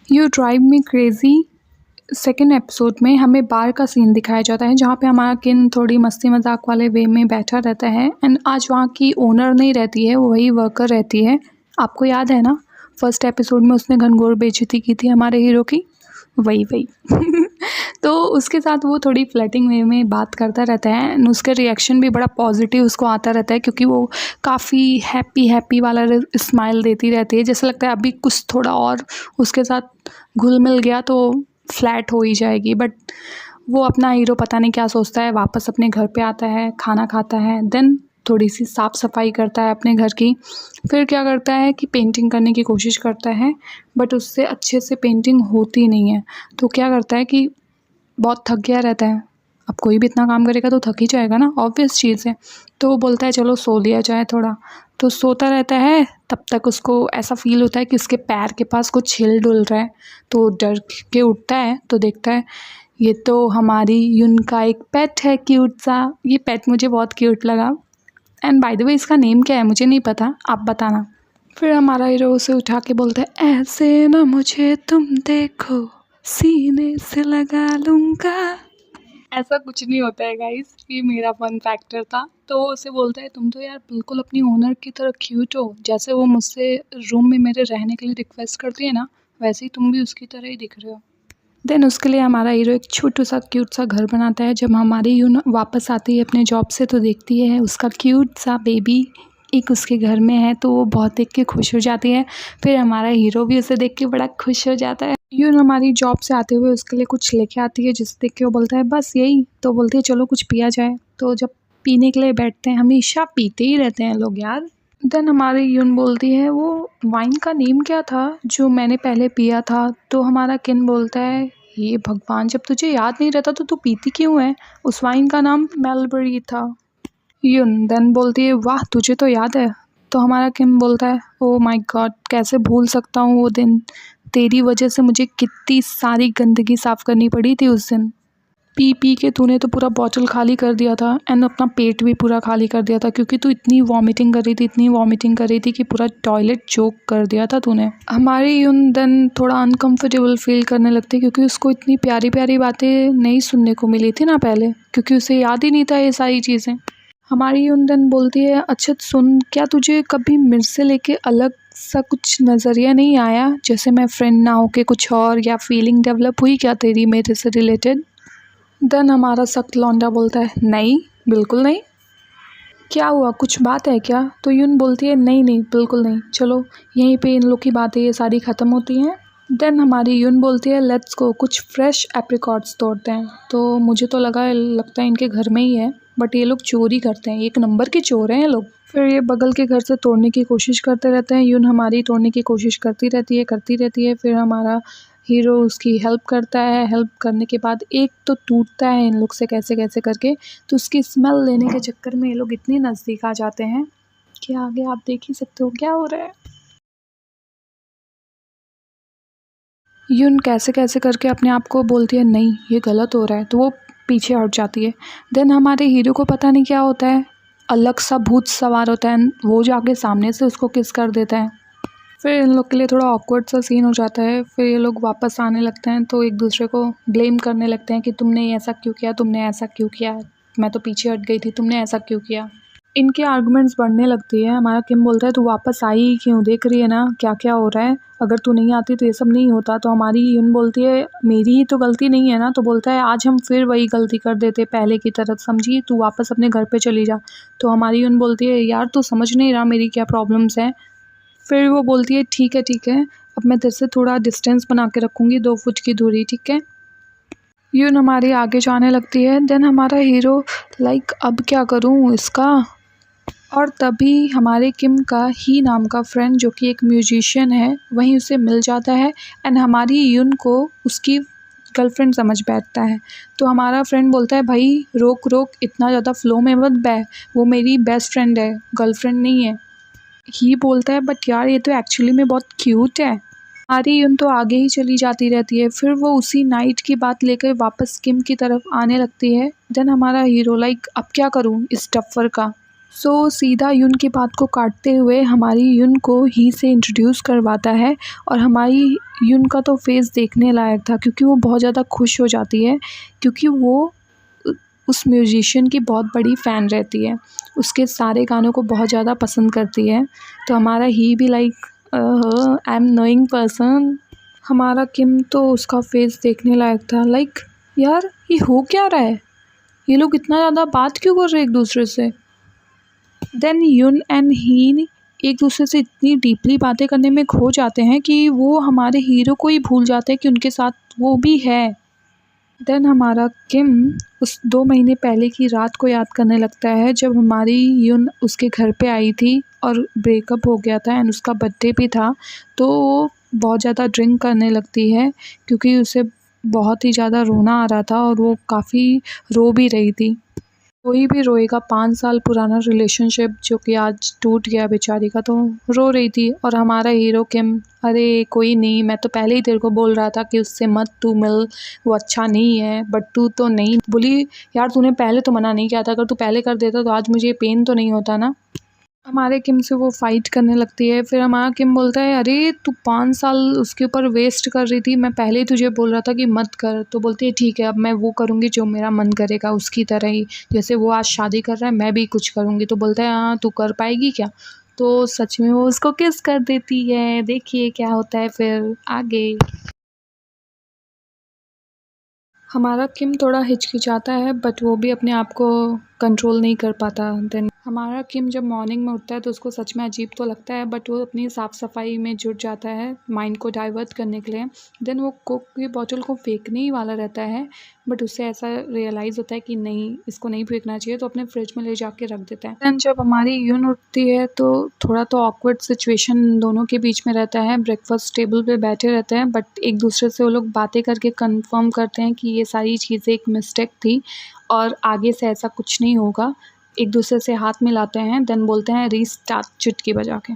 You drive me crazy second episode में हमें बार का सीन दिखाया जाता है, जहाँ पे हमारा किन थोड़ी मस्ती मजाक वाले वे में बैठा रहता है। एंड आज वहाँ की ओनर नहीं रहती है, वही वर्कर रहती है। आपको याद है ना, फर्स्ट एपिसोड में उसने घनघोर बेइज्जती की थी हमारे हीरो की, वही वही तो उसके साथ वो थोड़ी फ्लर्टिंग वे में बात करता रहता है एंड उसका रिएक्शन भी बड़ा पॉजिटिव उसको आता रहता है, क्योंकि वो काफ़ी हैप्पी हैप्पी वाला स्माइल देती रहती है। जैसे लगता है अभी कुछ थोड़ा और उसके साथ घुल मिल गया तो फ्लैट हो ही जाएगी। बट वो अपना हीरो पता नहीं क्या सोचता है, वापस अपने घर पे आता है, खाना खाता है, देन थोड़ी सी साफ़ सफाई करता है अपने घर की। फिर क्या करता है कि पेंटिंग करने की कोशिश करता है, बट उससे अच्छे से पेंटिंग होती नहीं है। तो क्या करता है कि बहुत थक गया रहता है। अब कोई भी इतना काम करेगा तो थक ही जाएगा ना, ऑब्वियस चीज़ है। तो वो बोलता है चलो सो लिया जाए थोड़ा। तो सोता रहता है, तब तक उसको ऐसा फील होता है कि उसके पैर के पास कुछ हिल डुल रहा है। तो डर के उठता है तो देखता है ये तो हमारी यून का एक पेट है, क्यूट सा। ये पेट मुझे बहुत क्यूट लगा। एंड बाय द वे इसका नेम क्या है मुझे नहीं पता, आप बताना। फिर हमारा हीरो उसे उठा के बोलता है ऐसे ना मुझे तुम देखो, सीने से लगा लूँगा। ऐसा कुछ नहीं होता है गाइस, ये मेरा फन फैक्टर था। तो वो उसे बोलता है तुम तो यार बिल्कुल अपनी ओनर की तरह क्यूट हो, जैसे वो मुझसे रूम में मेरे रहने के लिए रिक्वेस्ट करती है ना, वैसे ही तुम भी उसकी तरह ही दिख रहे हो। देन उसके लिए हमारा हीरो एक छोटू सा क्यूट सा घर बनाता है। जब हमारी यून वापस आती है अपने जॉब से तो देखती है उसका क्यूट सा बेबी एक उसके घर में है, तो वो बहुत देख के खुश हो जाती है। फिर हमारा हीरो भी उसे देख के बड़ा खुश हो जाता है। यून हमारी जॉब से आते हुए उसके लिए कुछ लेके आती है, जिसे देख के वो बोलता है बस यही। तो बोलती है चलो कुछ पिया जाए। तो जब पीने के लिए बैठते हैं, हमेशा पीते ही रहते हैं लोग यार। देन हमारी यून बोलती है वो वाइन का नेम क्या था जो मैंने पहले पिया था। तो हमारा किन बोलता है ये भगवान, जब तुझे याद नहीं रहता तो तू पीती क्यों है, उस वाइन का नाम मेलबरी था। यून देन बोलती है वाह तुझे तो याद है। तो हमारा किम बोलता है ओ माय गॉड, कैसे भूल सकता हूँ वो दिन, तेरी वजह से मुझे कितनी सारी गंदगी साफ़ करनी पड़ी थी उस दिन। पी पी के तूने तो पूरा बॉटल खाली कर दिया था एंड अपना पेट भी पूरा खाली कर दिया था, क्योंकि तू इतनी वॉमिटिंग कर रही थी, इतनी वॉमिटिंग कर रही थी कि पूरा टॉयलेट चोक कर दिया था तूने। हमारी यून देन थोड़ा अनकंफर्टेबल फील करने लगती है, क्योंकि उसको इतनी प्यारी प्यारी बातें नहीं सुनने को मिली थी ना पहले, क्योंकि उसे याद ही नहीं था ये सारी चीज़ें। हमारी यून देन बोलती है अच्छा सुन, क्या तुझे कभी मेरे से लेके अलग सा कुछ नज़रिया नहीं आया, जैसे मैं फ्रेंड ना होके कुछ और, या फीलिंग डेवलप हुई क्या तेरी मेरे से रिलेटेड। देन हमारा सख्त लौंडा बोलता है नहीं, बिल्कुल नहीं। क्या हुआ, कुछ बात है क्या। तो यून बोलती है नहीं नहीं बिल्कुल नहीं, चलो यहीं पे इन लोग की बातें ये सारी ख़त्म होती हैं। देन हमारी यून बोलती है लेट्स गो, कुछ फ्रेश एप्रिकॉट्स तोड़ते हैं। तो मुझे तो लगता है इनके घर में ही है, बट ये लोग चोरी करते हैं, एक नंबर के चोर हैं ये लोग। फिर ये बगल के घर से तोड़ने की कोशिश करते रहते हैं। यून हमारी तोड़ने की कोशिश करती रहती है। फिर हमारा हीरो उसकी हेल्प करता है। हेल्प करने के बाद एक तो टूटता है इन लोग से कैसे कैसे करके, तो उसकी स्मेल लेने के चक्कर में ये लोग इतनी नज़दीक आ जाते हैं कि आगे आप देख ही सकते हो क्या हो रहा है। यून कैसे कैसे करके अपने आप को बोलती है नहीं ये गलत हो रहा है, तो वो पीछे हट जाती है। देन हमारे हीरो को पता नहीं क्या होता है, अलग सा भूत सवार होता है, वो जाके सामने से उसको किस कर देता है। फिर इन लोग के लिए थोड़ा ऑकवर्ड सा सीन हो जाता है। फिर ये लोग वापस आने लगते हैं तो एक दूसरे को ब्लेम करने लगते हैं कि तुमने ऐसा क्यों किया, तुमने ऐसा क्यों किया, मैं तो पीछे हट गई थी, तुमने ऐसा क्यों किया। इनकी आर्गुमेंट्स बढ़ने लगती है। हमारा किम बोलता है तू वापस आई ही क्यों, देख रही है ना क्या क्या हो रहा है, अगर तू नहीं आती तो ये सब नहीं होता। तो हमारी यून बोलती है मेरी ही तो गलती नहीं है ना। तो बोलता है आज हम फिर वही गलती कर देते पहले की तरह, समझी, तू वापस अपने घर पे चली जा। तो हमारी यून बोलती है यार तू समझ नहीं रहा मेरी क्या प्रॉब्लम्स हैं। फिर वो बोलती है ठीक है ठीक है, अब मैं तेरे से थोड़ा डिस्टेंस बना के रखूँगी, 2 फुट की दूरी, ठीक है। यून हमारी आगे जाने लगती है। देन हमारा हीरो लाइक अब क्या करूँ इसका। और तभी हमारे किम का ही नाम का फ्रेंड जो कि एक म्यूजिशियन है वहीं उसे मिल जाता है एंड हमारी यून को उसकी गर्लफ्रेंड समझ बैठता है। तो हमारा फ्रेंड बोलता है भाई रोक रोक, इतना ज़्यादा फ्लो में मत बह, वो मेरी बेस्ट फ्रेंड है, गर्लफ्रेंड नहीं है। ही बोलता है बट यार ये तो एक्चुअली में बहुत क्यूट है। हमारी यून तो आगे ही चली जाती रहती है। फिर वो उसी नाइट की बात लेकर वापस किम की तरफ आने लगती है। देन हमारा हीरो लाइक अब क्या करूँ इस टफ्फर का। सीधा युन की बात को काटते हुए हमारी युन को ही से इंट्रोड्यूस करवाता है और हमारी युन का तो फेस देखने लायक था क्योंकि वो बहुत ज़्यादा खुश हो जाती है क्योंकि वो उस म्यूजिशियन की बहुत बड़ी फ़ैन रहती है, उसके सारे गानों को बहुत ज़्यादा पसंद करती है। तो हमारा ही भी like I am knowing person. हमारा किम तो उसका फेस देखने लायक था, लाइक यार ये हो क्या रहा है, ये लोग इतना ज़्यादा बात क्यों कर रहे हैं एक दूसरे से। देन युन एंड ही एक दूसरे से इतनी डीपली बातें करने में खो जाते हैं कि वो हमारे हीरो को ही भूल जाते हैं कि उनके साथ वो भी है। देन हमारा किम उस 2 महीने पहले की रात को याद करने लगता है जब हमारी युन उसके घर पे आई थी और ब्रेकअप हो गया था एंड उसका बर्थडे भी था। तो वो बहुत ज़्यादा ड्रिंक करने लगती है क्योंकि उसे बहुत ही ज़्यादा रोना आ रहा था और वो काफ़ी रो भी रही थी। कोई भी रोएगा 5 साल पुराना रिलेशनशिप जो कि आज टूट गया बेचारी का, तो रो रही थी। और हमारा हीरो किम, अरे कोई नहीं, मैं तो पहले ही तेरे को बोल रहा था कि उससे मत तू मिल, वो अच्छा नहीं है, बट तू तो नहीं बोली। यार तूने पहले तो मना नहीं किया था, अगर तू पहले कर देता तो आज मुझे ये पेन तो नहीं होता ना। हमारे किम से वो फ़ाइट करने लगती है, फिर हमारा किम बोलता है अरे तू 5 साल उसके ऊपर वेस्ट कर रही थी, मैं पहले ही तुझे बोल रहा था कि मत कर। तो बोलती है ठीक है, अब मैं वो करूँगी जो मेरा मन करेगा, उसकी तरह ही जैसे वो आज शादी कर रहा है मैं भी कुछ करूँगी। तो बोलता है हाँ तू कर पाएगी क्या। तो सच में वो उसको किस कर देती है, देखिए क्या होता है फिर आगे। हमारा किम थोड़ा हिचकिचाता है बट वो भी अपने आप को कंट्रोल नहीं कर पाता। देन हमारा किम जब मॉर्निंग में उठता है तो उसको सच में अजीब तो लगता है बट वो अपनी साफ़ सफाई में जुट जाता है माइंड को डाइवर्ट करने के लिए। देन वो कोक की बॉटल को फेंकने ही वाला रहता है बट उससे ऐसा रियलाइज़ होता है कि नहीं इसको नहीं फेंकना चाहिए, तो अपने फ्रिज में ले जाके रख देता है। देन जब हमारी यून उठती है तो थोड़ा तो ऑकवर्ड सिचुएशन दोनों के बीच में रहता है। ब्रेकफास्ट टेबल पे बैठे रहते हैं बट एक दूसरे से वो लोग बातें करके कंफर्म करते हैं कि ये सारी चीज़ें एक मिस्टेक थी और आगे से ऐसा कुछ नहीं होगा। एक दूसरे से हाथ मिलाते हैं देन बोलते हैं रीस्टार्ट चुटकी बजा के।